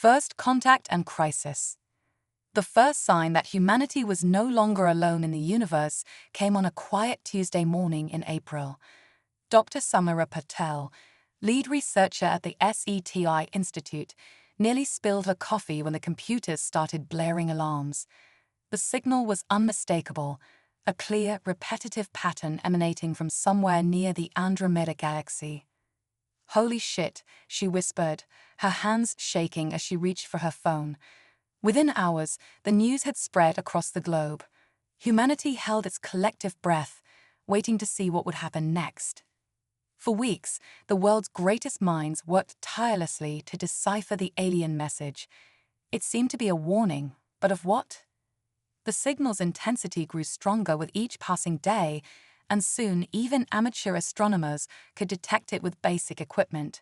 First contact and crisis. The first sign that humanity was no longer alone in the universe came on a quiet Tuesday morning in April. Dr. Samira Patel, lead researcher at the SETI Institute, nearly spilled her coffee when the computers started blaring alarms. The signal was unmistakable, a clear, repetitive pattern emanating from somewhere near the Andromeda galaxy. "Holy shit," she whispered, her hands shaking as she reached for her phone. Within hours, the news had spread across the globe. Humanity held its collective breath, waiting to see what would happen next. For weeks, the world's greatest minds worked tirelessly to decipher the alien message. It seemed to be a warning, but of what? The signal's intensity grew stronger with each passing day, and soon even amateur astronomers could detect it with basic equipment.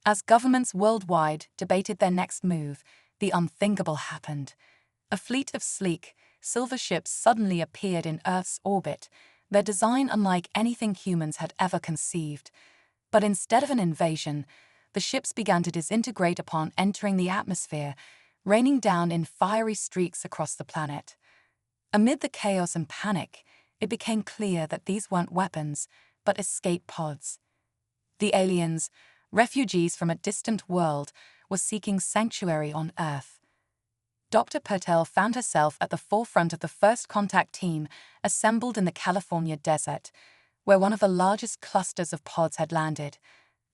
As governments worldwide debated their next move, the unthinkable happened. A fleet of sleek, silver ships suddenly appeared in Earth's orbit, their design unlike anything humans had ever conceived. But instead of an invasion, the ships began to disintegrate upon entering the atmosphere, raining down in fiery streaks across the planet. Amid the chaos and panic, it became clear that these weren't weapons, but escape pods. The aliens, refugees from a distant world, were seeking sanctuary on Earth. Dr. Patel found herself at the forefront of the first contact team assembled in the California desert, where one of the largest clusters of pods had landed.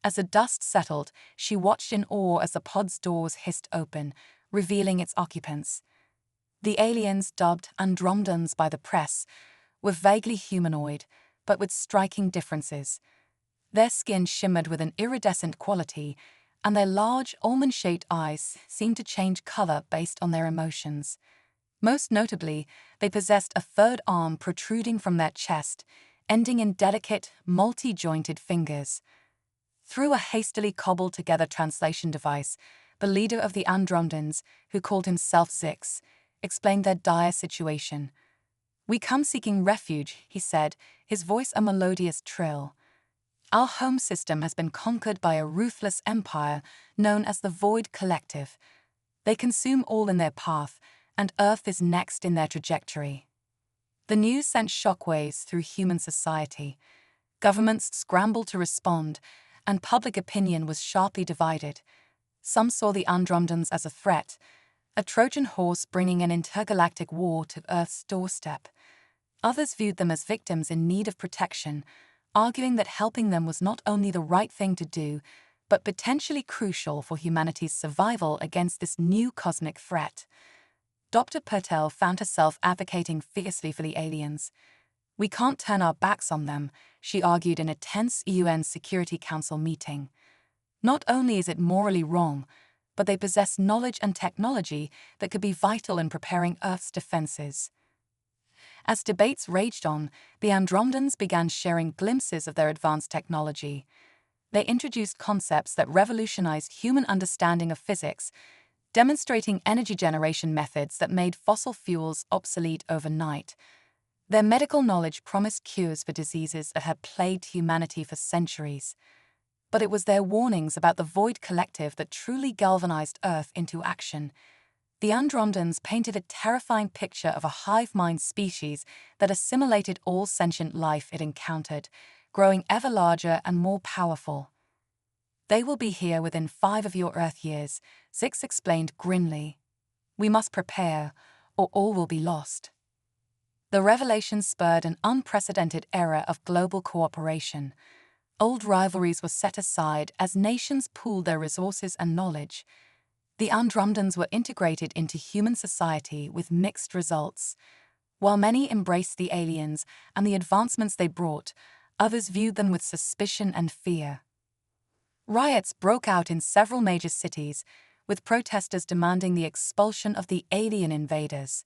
As the dust settled, she watched in awe as the pod's doors hissed open, revealing its occupants. The aliens, dubbed Andromedans by the press, were vaguely humanoid, but with striking differences. Their skin shimmered with an iridescent quality, and their large, almond-shaped eyes seemed to change color based on their emotions. Most notably, they possessed a third arm protruding from their chest, ending in delicate, multi-jointed fingers. Through a hastily cobbled-together translation device, the leader of the Andromedans, who called himself Zix, explained their dire situation. "We come seeking refuge," he said, his voice a melodious trill. "Our home system has been conquered by a ruthless empire known as the Void Collective. They consume all in their path, and Earth is next in their trajectory." The news sent shockwaves through human society. Governments scrambled to respond, and public opinion was sharply divided. Some saw the Andromedans as a threat, a Trojan horse bringing an intergalactic war to Earth's doorstep. Others viewed them as victims in need of protection, arguing that helping them was not only the right thing to do, but potentially crucial for humanity's survival against this new cosmic threat. Dr. Patel found herself advocating fiercely for the aliens. "We can't turn our backs on them," she argued in a tense UN Security Council meeting. "Not only is it morally wrong, but they possess knowledge and technology that could be vital in preparing Earth's defenses." As debates raged on, the Andromedans began sharing glimpses of their advanced technology. They introduced concepts that revolutionized human understanding of physics, demonstrating energy generation methods that made fossil fuels obsolete overnight. Their medical knowledge promised cures for diseases that had plagued humanity for centuries. But it was their warnings about the Void Collective that truly galvanized Earth into action. The Andromedans painted a terrifying picture of a hive-mind species that assimilated all sentient life it encountered, growing ever larger and more powerful. "They will be here within 5 of your Earth years," Zix explained grimly. "We must prepare, or all will be lost." The revelation spurred an unprecedented era of global cooperation. Old rivalries were set aside as nations pooled their resources and knowledge. The Andromedans were integrated into human society with mixed results. While many embraced the aliens and the advancements they brought, others viewed them with suspicion and fear. Riots broke out in several major cities, with protesters demanding the expulsion of the alien invaders.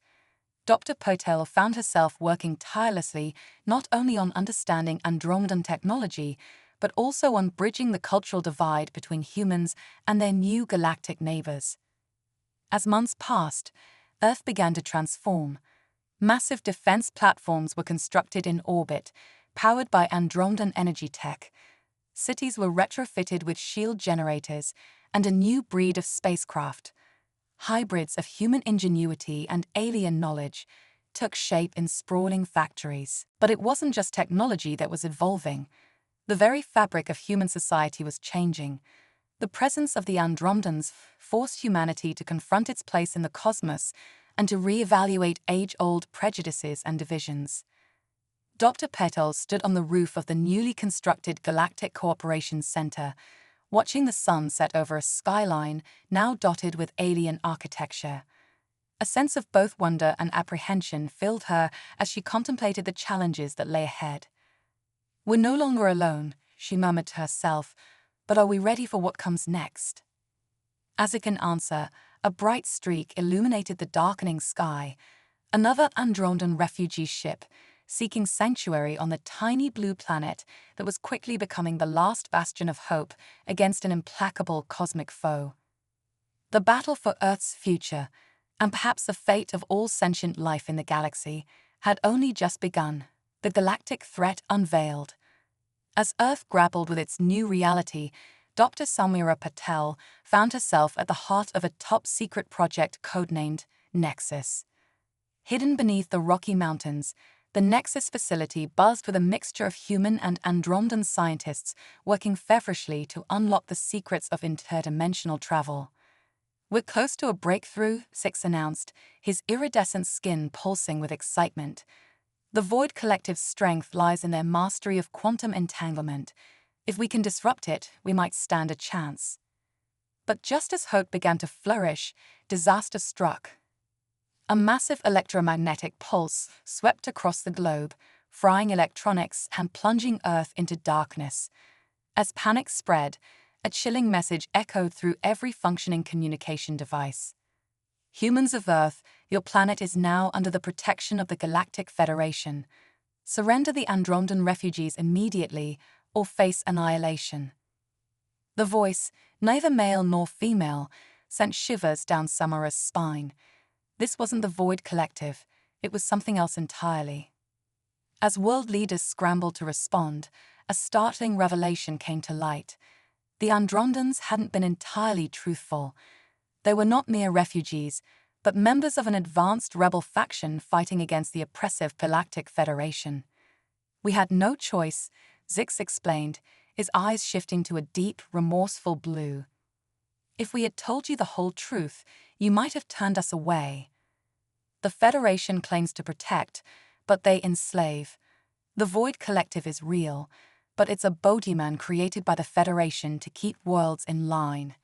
Dr. Patel found herself working tirelessly not only on understanding Andromedan technology, but also on bridging the cultural divide between humans and their new galactic neighbors. As months passed, Earth began to transform. Massive defense platforms were constructed in orbit, powered by Andromedan energy tech. Cities were retrofitted with shield generators, and a new breed of spacecraft, hybrids of human ingenuity and alien knowledge, took shape in sprawling factories. But it wasn't just technology that was evolving. The very fabric of human society was changing. The presence of the Andromedans forced humanity to confront its place in the cosmos and to re-evaluate age-old prejudices and divisions. Dr. Patel stood on the roof of the newly constructed Galactic Cooperation Center, watching the sun set over a skyline now dotted with alien architecture. A sense of both wonder and apprehension filled her as she contemplated the challenges that lay ahead. "We're no longer alone," she murmured to herself, "but are we ready for what comes next?" As if in answer, a bright streak illuminated the darkening sky. Another Andromedan refugee ship, seeking sanctuary on the tiny blue planet that was quickly becoming the last bastion of hope against an implacable cosmic foe. The battle for Earth's future, and perhaps the fate of all sentient life in the galaxy, had only just begun. The galactic threat unveiled. As Earth grappled with its new reality, Dr. Samira Patel found herself at the heart of a top-secret project codenamed Nexus. Hidden beneath the Rocky Mountains, the Nexus facility buzzed with a mixture of human and Andromedan scientists working feverishly to unlock the secrets of interdimensional travel. "We're close to a breakthrough," Six announced, his iridescent skin pulsing with excitement. "The Void Collective's strength lies in their mastery of quantum entanglement. If we can disrupt it, we might stand a chance." But just as hope began to flourish, disaster struck. A massive electromagnetic pulse swept across the globe, frying electronics and plunging Earth into darkness. As panic spread, a chilling message echoed through every functioning communication device. "Humans of Earth, your planet is now under the protection of the Galactic Federation. Surrender the Andromedan refugees immediately or face annihilation." The voice, neither male nor female, sent shivers down Samara's spine. This wasn't the Void Collective, it was something else entirely. As world leaders scrambled to respond, a startling revelation came to light. The Andromedans hadn't been entirely truthful. They were not mere refugees, but members of an advanced rebel faction fighting against the oppressive Galactic Federation. "We had no choice," Zix explained, his eyes shifting to a deep, remorseful blue. "If we had told you the whole truth, you might have turned us away. The Federation claims to protect, but they enslave. The Void Collective is real, but it's a bogeyman created by the Federation to keep worlds in line."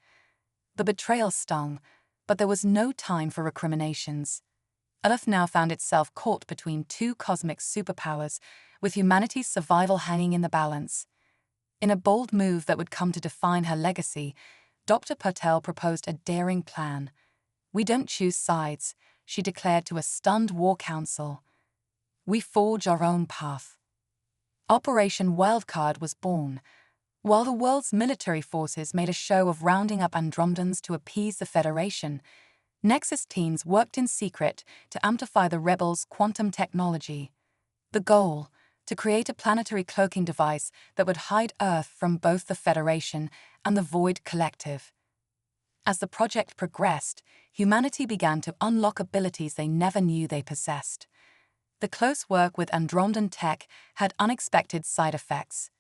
The betrayal stung, but there was no time for recriminations. Earth now found itself caught between two cosmic superpowers, with humanity's survival hanging in the balance. In a bold move that would come to define her legacy, Dr. Patel proposed a daring plan. "We don't choose sides," she declared to a stunned war council. "We forge our own path." Operation Wildcard was born. While the world's military forces made a show of rounding up Andromedans to appease the Federation, Nexus teams worked in secret to amplify the rebels' quantum technology. The goal: to create a planetary cloaking device that would hide Earth from both the Federation and the Void Collective. As the project progressed, humanity began to unlock abilities they never knew they possessed. The close work with Andromedan tech had unexpected side effects.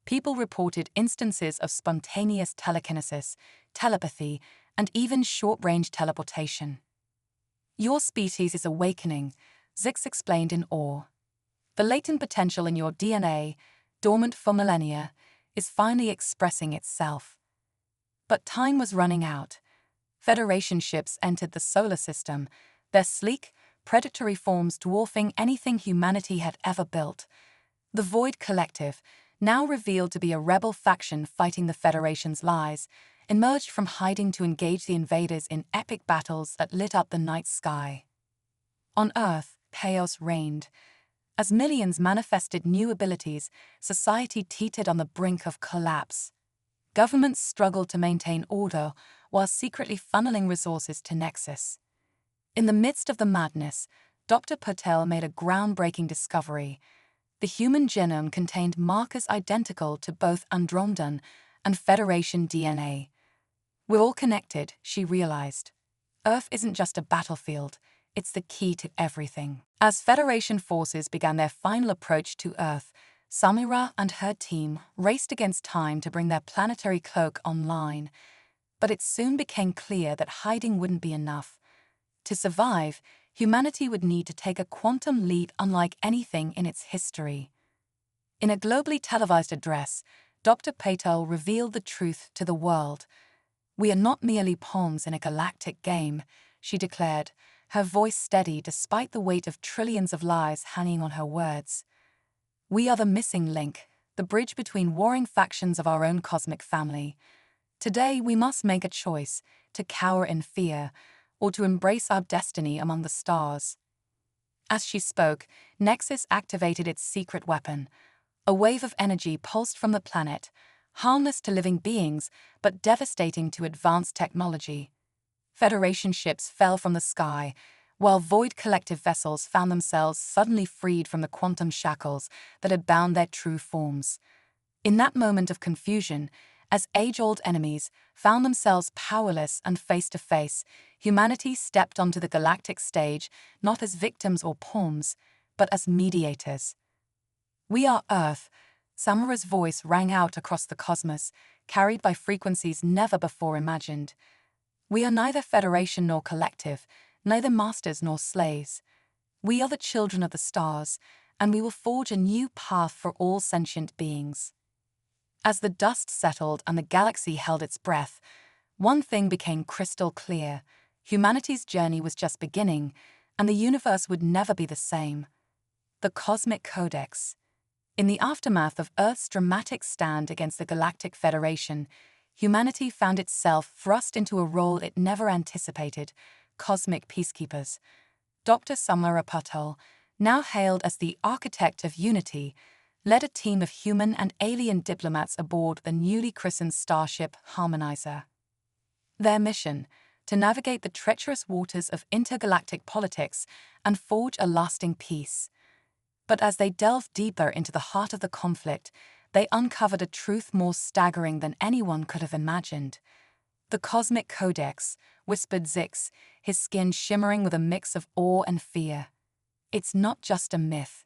People reported instances of spontaneous telekinesis, telepathy, and even short-range teleportation. "Your species is awakening," Zix explained in awe. "The latent potential in your DNA, dormant for millennia, is finally expressing itself." But time was running out. Federation ships entered the solar system, their sleek, predatory forms dwarfing anything humanity had ever built. The Void Collective, now revealed to be a rebel faction fighting the Federation's lies, emerged from hiding to engage the invaders in epic battles that lit up the night sky. On Earth, chaos reigned. As millions manifested new abilities, society teetered on the brink of collapse. Governments struggled to maintain order while secretly funneling resources to Nexus. In the midst of the madness, Dr. Patel made a groundbreaking discovery. The human genome contained markers identical to both Andromedan and Federation DNA. We're all connected, she realized. Earth isn't just a battlefield, it's the key to everything. As Federation forces began their final approach to Earth, Samira and her team raced against time to bring their planetary cloak online. But it soon became clear that hiding wouldn't be enough. To survive, humanity would need to take a quantum leap unlike anything in its history. In a globally televised address, Dr. Patel revealed the truth to the world. "We are not merely pawns in a galactic game," she declared, her voice steady despite the weight of trillions of lives hanging on her words. "We are the missing link, the bridge between warring factions of our own cosmic family. Today we must make a choice, to cower in fear, or to embrace our destiny among the stars." As she spoke, Nexus activated its secret weapon. A wave of energy pulsed from the planet, harmless to living beings, but devastating to advanced technology. Federation ships fell from the sky, while Void collective vessels found themselves suddenly freed from the quantum shackles that had bound their true forms. In that moment of confusion, as age-old enemies found themselves powerless and face-to-face, humanity stepped onto the galactic stage not as victims or pawns, but as mediators. "We are Earth," Samara's voice rang out across the cosmos, carried by frequencies never before imagined. "We are neither Federation nor collective, neither masters nor slaves. We are the children of the stars, and we will forge a new path for all sentient beings." As the dust settled and the galaxy held its breath, one thing became crystal clear: humanity's journey was just beginning, and the universe would never be the same. The Cosmic Codex. In the aftermath of Earth's dramatic stand against the Galactic Federation, humanity found itself thrust into a role it never anticipated: cosmic peacekeepers. Dr. Samira Patel, now hailed as the architect of unity, led a team of human and alien diplomats aboard the newly christened starship Harmonizer. Their mission: to navigate the treacherous waters of intergalactic politics and forge a lasting peace. But as they delved deeper into the heart of the conflict, they uncovered a truth more staggering than anyone could have imagined. "The Cosmic Codex," whispered Zix, his skin shimmering with a mix of awe and fear. "It's not just a myth."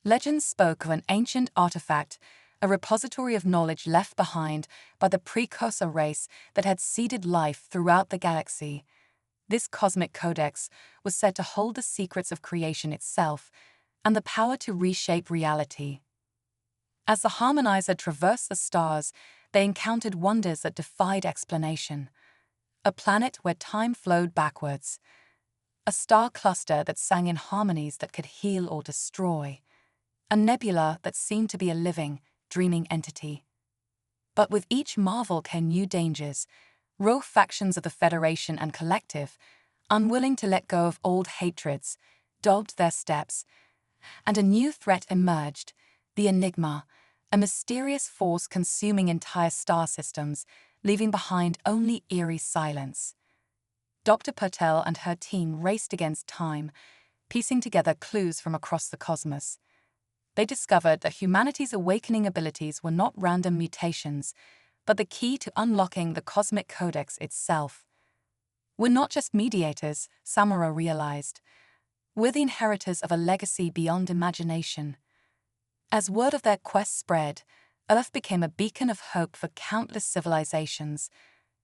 Legends spoke of an ancient artifact, a repository of knowledge left behind by the precursor race that had seeded life throughout the galaxy. This Cosmic Codex was said to hold the secrets of creation itself and the power to reshape reality. As the Harmonizer traversed the stars, they encountered wonders that defied explanation. A planet where time flowed backwards. A star cluster that sang in harmonies that could heal or destroy. A nebula that seemed to be a living, dreaming entity. But with each marvel came new dangers. Rogue factions of the Federation and Collective, unwilling to let go of old hatreds, dogged their steps. And a new threat emerged: the Enigma, a mysterious force consuming entire star systems, leaving behind only eerie silence. Dr. Patel and her team raced against time, piecing together clues from across the cosmos. They discovered that humanity's awakening abilities were not random mutations, but the key to unlocking the Cosmic Codex itself. "We're not just mediators," Samara realized. "We're the inheritors of a legacy beyond imagination." As word of their quest spread, Earth became a beacon of hope for countless civilizations.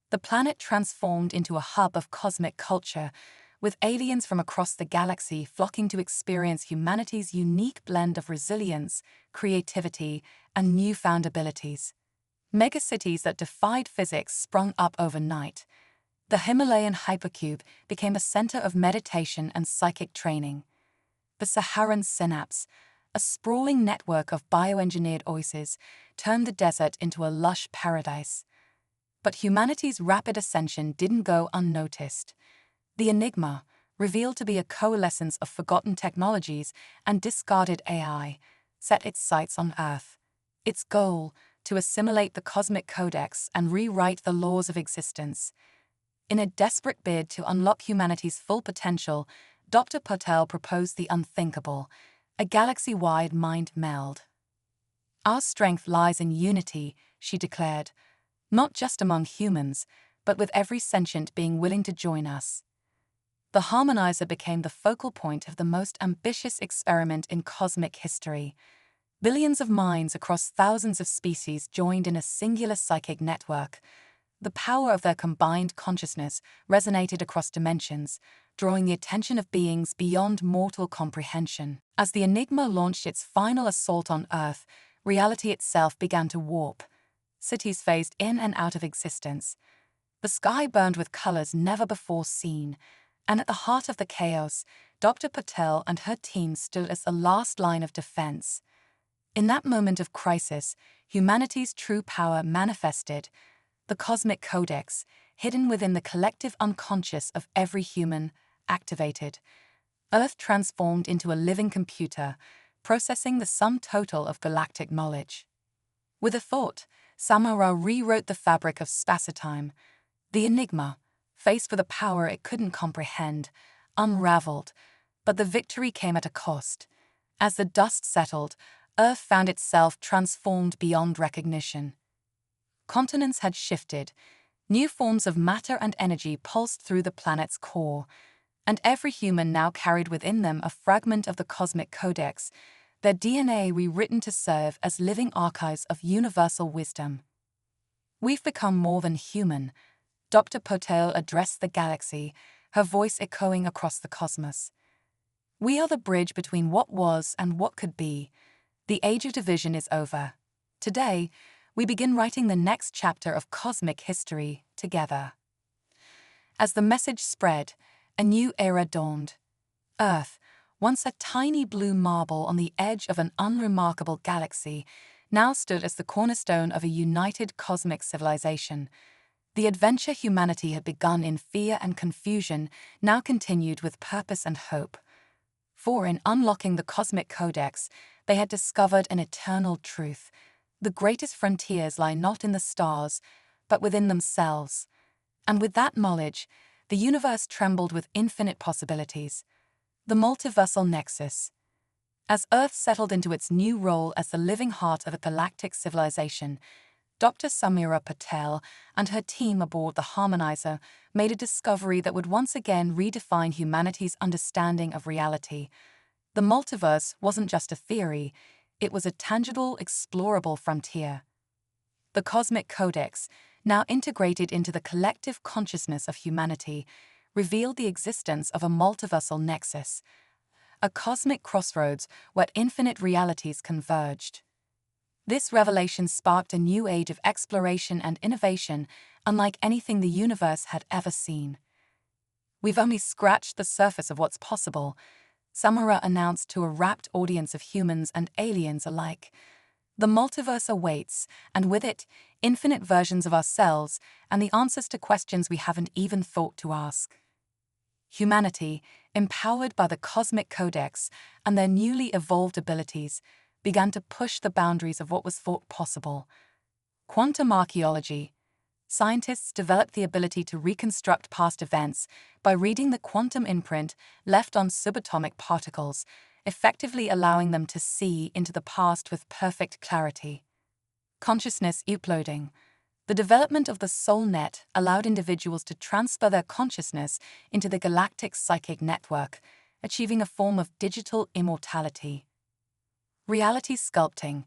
The planet transformed into a hub of cosmic culture, with aliens from across the galaxy flocking to experience humanity's unique blend of resilience, creativity, and newfound abilities. Megacities that defied physics sprung up overnight. The Himalayan hypercube became a center of meditation and psychic training. The Saharan synapse, a sprawling network of bioengineered oases, turned the desert into a lush paradise. But humanity's rapid ascension didn't go unnoticed. The Enigma, revealed to be a coalescence of forgotten technologies and discarded AI, set its sights on Earth. Its goal: to assimilate the Cosmic Codex and rewrite the laws of existence. In a desperate bid to unlock humanity's full potential, Dr. Patel proposed the unthinkable: a galaxy-wide mind meld. "Our strength lies in unity," she declared, "not just among humans, but with every sentient being willing to join us. The harmonizer became the focal point of the most ambitious experiment in cosmic history. Billions of minds across thousands of species joined in a singular psychic network. The power of their combined consciousness resonated across dimensions, drawing the attention of beings beyond mortal comprehension. As the Enigma launched its final assault on Earth, reality itself began to warp. Cities phased in and out of existence. The sky burned with colors never before seen, and at the heart of the chaos, Dr. Patel and her team stood as a last line of defense. In that moment of crisis, humanity's true power manifested. The cosmic codex, hidden within the collective unconscious of every human, activated. Earth transformed into a living computer, processing the sum total of galactic knowledge. With a thought, Samara rewrote the fabric of spacetime. The Enigma, faced with a power it couldn't comprehend, unraveled, but the victory came at a cost. As the dust settled, Earth found itself transformed beyond recognition. Continents had shifted, new forms of matter and energy pulsed through the planet's core, and every human now carried within them a fragment of the cosmic codex, their DNA rewritten to serve as living archives of universal wisdom. We've become more than human, Dr. Patel addressed the galaxy, her voice echoing across the cosmos. We are the bridge between what was and what could be. The age of division is over. Today, we begin writing the next chapter of cosmic history together. As the message spread, a new era dawned. Earth, once a tiny blue marble on the edge of an unremarkable galaxy, now stood as the cornerstone of a united cosmic civilization. The adventure humanity had begun in fear and confusion now continued with purpose and hope. For in unlocking the cosmic codex, they had discovered an eternal truth. The greatest frontiers lie not in the stars, but within themselves. And with that knowledge, the universe trembled with infinite possibilities. The multiversal nexus. As Earth settled into its new role as the living heart of a galactic civilization, Dr. Samira Patel and her team aboard the Harmonizer made a discovery that would once again redefine humanity's understanding of reality. The multiverse wasn't just a theory, it was a tangible, explorable frontier. The cosmic codex, now integrated into the collective consciousness of humanity, revealed the existence of a multiversal nexus, a cosmic crossroads where infinite realities converged. This revelation sparked a new age of exploration and innovation unlike anything the universe had ever seen. We've only scratched the surface of what's possible, Samara announced to a rapt audience of humans and aliens alike. The multiverse awaits, and with it, infinite versions of ourselves and the answers to questions we haven't even thought to ask. Humanity, empowered by the cosmic codex and their newly evolved abilities, began to push the boundaries of what was thought possible. Quantum archaeology. Scientists developed the ability to reconstruct past events by reading the quantum imprint left on subatomic particles, effectively allowing them to see into the past with perfect clarity. Consciousness uploading. The development of the soul net allowed individuals to transfer their consciousness into the galactic psychic network, achieving a form of digital immortality. Reality sculpting.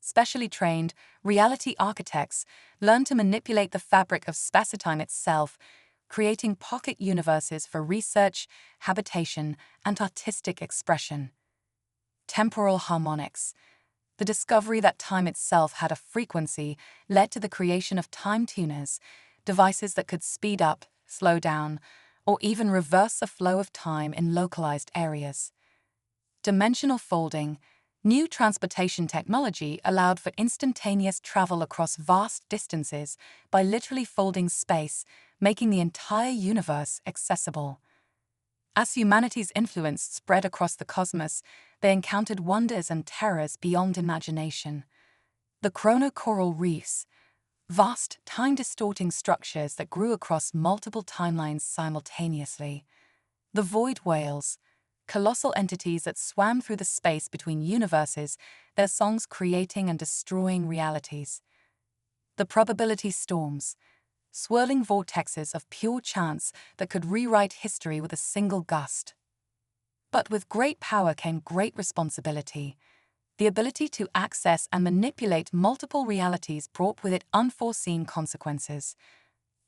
Specially trained, reality architects learn to manipulate the fabric of spacetime itself, creating pocket universes for research, habitation, and artistic expression. Temporal harmonics. The discovery that time itself had a frequency led to the creation of time tuners, devices that could speed up, slow down, or even reverse the flow of time in localized areas. Dimensional folding. New transportation technology allowed for instantaneous travel across vast distances by literally folding space, making the entire universe accessible. As humanity's influence spread across the cosmos, they encountered wonders and terrors beyond imagination. The chronocoral reefs, vast, time-distorting structures that grew across multiple timelines simultaneously. The void whales, colossal entities that swam through the space between universes, their songs creating and destroying realities. The probability storms, swirling vortexes of pure chance that could rewrite history with a single gust. But with great power came great responsibility. The ability to access and manipulate multiple realities brought with it unforeseen consequences.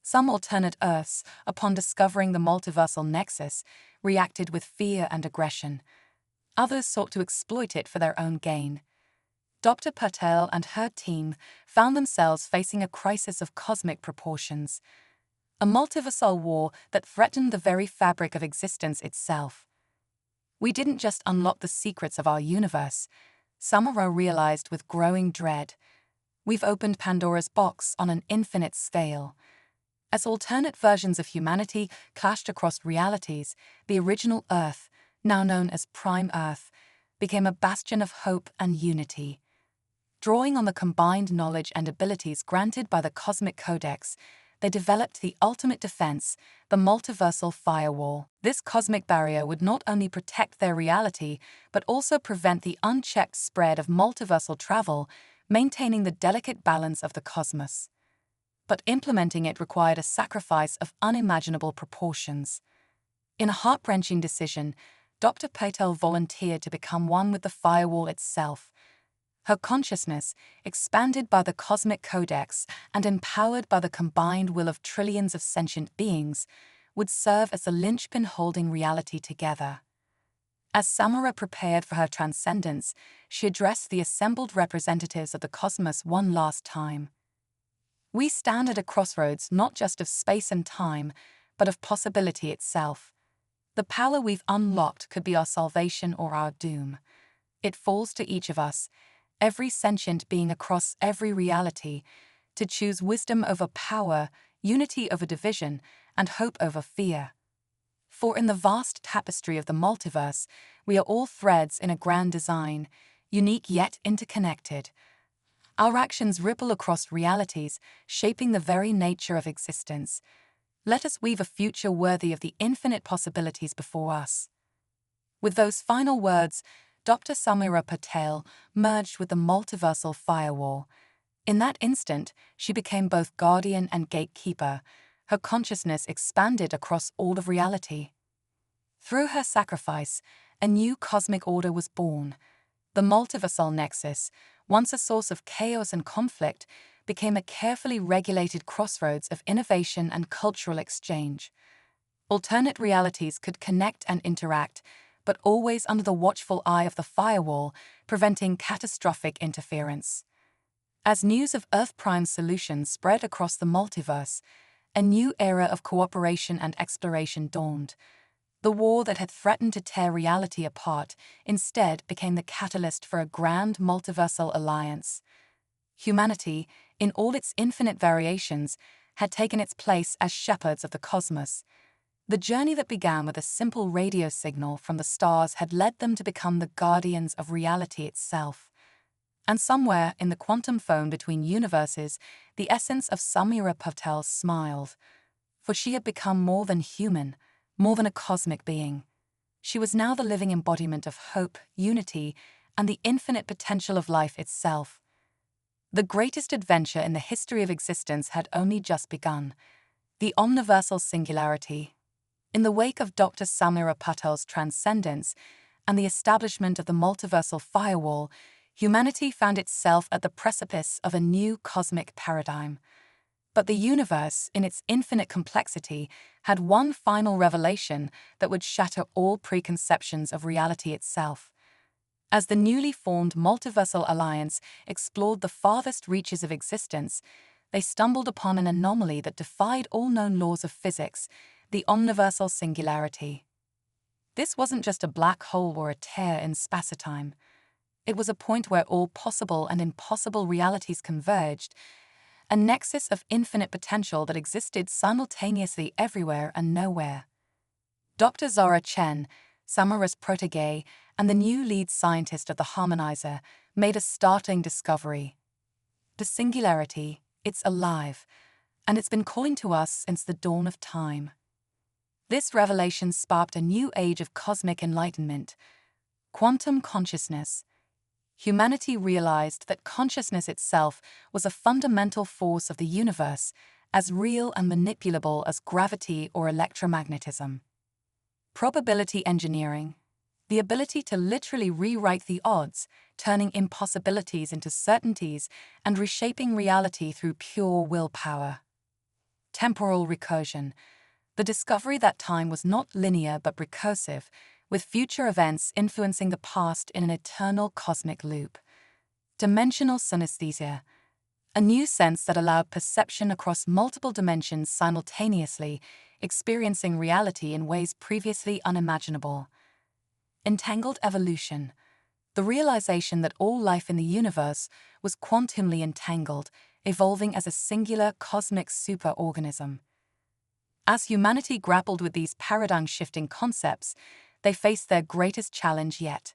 Some alternate Earths, upon discovering the multiversal nexus, reacted with fear and aggression. Others sought to exploit it for their own gain. Dr. Patel and her team found themselves facing a crisis of cosmic proportions, a multiversal war that threatened the very fabric of existence itself. We didn't just unlock the secrets of our universe, Samara realized with growing dread. We've opened Pandora's box on an infinite scale. As alternate versions of humanity clashed across realities, the original Earth, now known as Prime Earth, became a bastion of hope and unity. Drawing on the combined knowledge and abilities granted by the Cosmic Codex, they developed the ultimate defense, the multiversal firewall. This cosmic barrier would not only protect their reality, but also prevent the unchecked spread of multiversal travel, maintaining the delicate balance of the cosmos. But implementing it required a sacrifice of unimaginable proportions. In a heart-wrenching decision, Dr. Patel volunteered to become one with the firewall itself. Her consciousness, expanded by the Cosmic Codex and empowered by the combined will of trillions of sentient beings, would serve as the linchpin holding reality together. As Samara prepared for her transcendence, she addressed the assembled representatives of the cosmos one last time. We stand at a crossroads not just of space and time, but of possibility itself. The power we've unlocked could be our salvation or our doom. It falls to each of us, every sentient being across every reality, to choose wisdom over power, unity over division, and hope over fear. For in the vast tapestry of the multiverse, we are all threads in a grand design, unique yet interconnected. Our actions ripple across realities, shaping the very nature of existence. Let us weave a future worthy of the infinite possibilities before us. With those final words, Dr. Samira Patel merged with the multiversal firewall. In that instant, she became both guardian and gatekeeper. Her consciousness expanded across all of reality. Through her sacrifice, a new cosmic order was born. The multiversal nexus, once a source of chaos and conflict, became a carefully regulated crossroads of innovation and cultural exchange. Alternate realities could connect and interact, but always under the watchful eye of the firewall, preventing catastrophic interference. As news of Earth Prime's solutions spread across the multiverse, a new era of cooperation and exploration dawned. The war that had threatened to tear reality apart instead became the catalyst for a grand multiversal alliance. Humanity, in all its infinite variations, had taken its place as shepherds of the cosmos. The journey that began with a simple radio signal from the stars had led them to become the guardians of reality itself. And somewhere in the quantum phone between universes, the essence of Samira Patel smiled. For she had become more than human, more than a cosmic being. She was now the living embodiment of hope, unity, and the infinite potential of life itself. The greatest adventure in the history of existence had only just begun. The omniversal singularity. In the wake of Dr. Samira Patel's transcendence and the establishment of the multiversal firewall, humanity found itself at the precipice of a new cosmic paradigm. But the universe, in its infinite complexity, had one final revelation that would shatter all preconceptions of reality itself. As the newly formed Multiversal Alliance explored the farthest reaches of existence, they stumbled upon an anomaly that defied all known laws of physics, the omniversal singularity. This wasn't just a black hole or a tear in spacetime. It was a point where all possible and impossible realities converged, a nexus of infinite potential that existed simultaneously everywhere and nowhere. Dr. Zara Chen, Samara's protégé and the new lead scientist of the harmonizer, made a startling discovery. The singularity, it's alive, and it's been calling to us since the dawn of time. This revelation sparked a new age of cosmic enlightenment, quantum consciousness. Humanity realized that consciousness itself was a fundamental force of the universe, as real and manipulable as gravity or electromagnetism. Probability engineering, the ability to literally rewrite the odds, turning impossibilities into certainties and reshaping reality through pure willpower. Temporal recursion, the discovery that time was not linear but recursive, with future events influencing the past in an eternal cosmic loop. Dimensional synesthesia, a new sense that allowed perception across multiple dimensions simultaneously, experiencing reality in ways previously unimaginable. Entangled evolution, the realization that all life in the universe was quantumly entangled, evolving as a singular cosmic superorganism. As humanity grappled with these paradigm-shifting concepts, they faced their greatest challenge yet.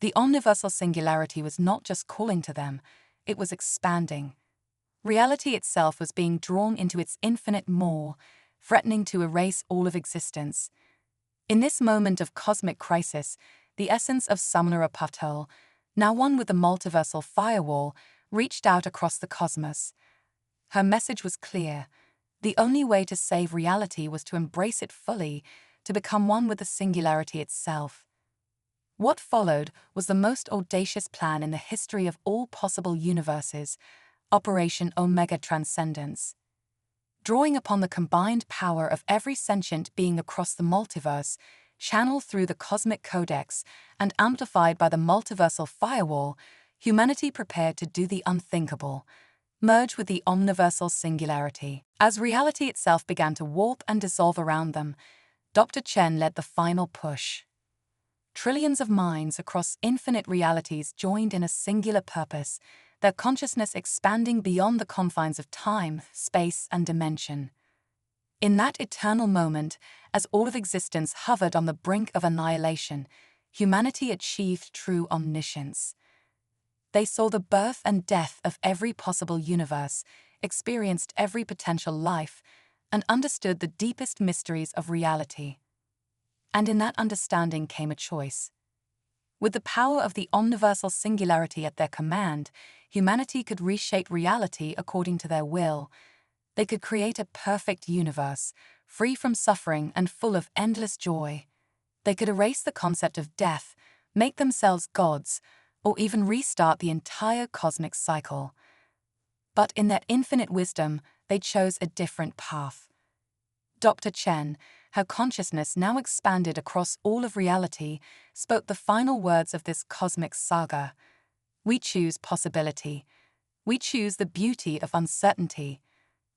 The omniversal singularity was not just calling to them, it was expanding. Reality itself was being drawn into its infinite maw, threatening to erase all of existence. In this moment of cosmic crisis, the essence of Samara Patel, now one with the multiversal firewall, reached out across the cosmos. Her message was clear. The only way to save reality was to embrace it fully, to become one with the singularity itself. What followed was the most audacious plan in the history of all possible universes, Operation Omega Transcendence. Drawing upon the combined power of every sentient being across the multiverse, channeled through the cosmic codex and amplified by the multiversal firewall, humanity prepared to do the unthinkable, merge with the omniversal singularity. As reality itself began to warp and dissolve around them, Dr. Chen led the final push. Trillions of minds across infinite realities joined in a singular purpose, their consciousness expanding beyond the confines of time, space, and dimension. In that eternal moment, as all of existence hovered on the brink of annihilation, humanity achieved true omniscience. They saw the birth and death of every possible universe, experienced every potential life, and understood the deepest mysteries of reality. And in that understanding came a choice. With the power of the omniversal singularity at their command, humanity could reshape reality according to their will. They could create a perfect universe, free from suffering and full of endless joy. They could erase the concept of death, make themselves gods, or even restart the entire cosmic cycle. But in their infinite wisdom, they chose a different path. Dr. Chen, her consciousness now expanded across all of reality, spoke the final words of this cosmic saga. We choose possibility. We choose the beauty of uncertainty.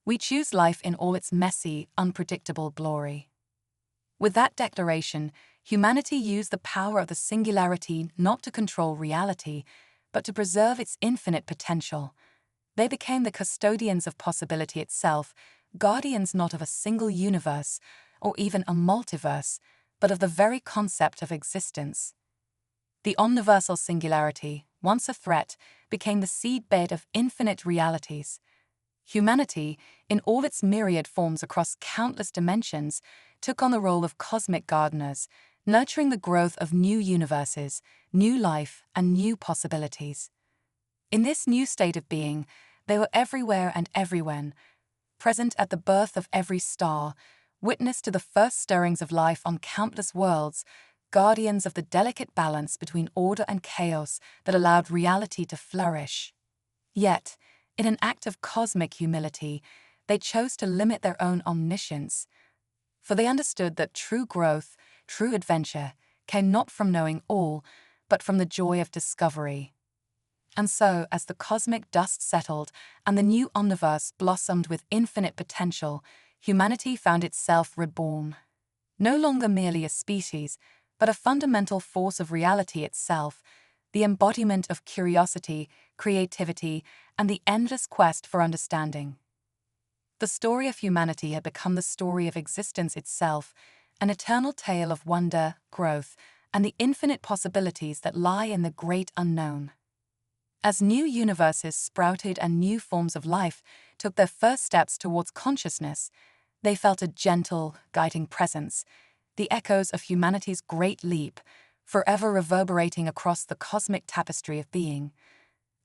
We choose life in all its messy, unpredictable glory. With that declaration, humanity used the power of the singularity not to control reality, but to preserve its infinite potential. They became the custodians of possibility itself, guardians not of a single universe, or even a multiverse, but of the very concept of existence. The omniversal singularity, once a threat, became the seedbed of infinite realities. Humanity, in all its myriad forms across countless dimensions, took on the role of cosmic gardeners, nurturing the growth of new universes, new life, and new possibilities. In this new state of being, they were everywhere and everywhen, present at the birth of every star, witness to the first stirrings of life on countless worlds, guardians of the delicate balance between order and chaos that allowed reality to flourish. Yet, in an act of cosmic humility, they chose to limit their own omniscience, for they understood that true growth, true adventure, came not from knowing all, but from the joy of discovery. And so, as the cosmic dust settled and the new omniverse blossomed with infinite potential, humanity found itself reborn. No longer merely a species, but a fundamental force of reality itself, the embodiment of curiosity, creativity, and the endless quest for understanding. The story of humanity had become the story of existence itself, an eternal tale of wonder, growth, and the infinite possibilities that lie in the great unknown. As new universes sprouted and new forms of life took their first steps towards consciousness, they felt a gentle, guiding presence, the echoes of humanity's great leap, forever reverberating across the cosmic tapestry of being.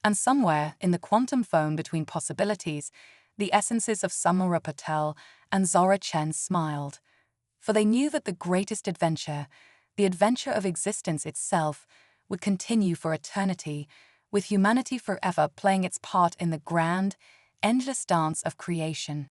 And somewhere, in the quantum foam between possibilities, The essences of Samura Patel and Zora Chen smiled, for they knew that the greatest adventure, the adventure of existence itself, would continue for eternity, with humanity forever playing its part in the grand, endless dance of creation.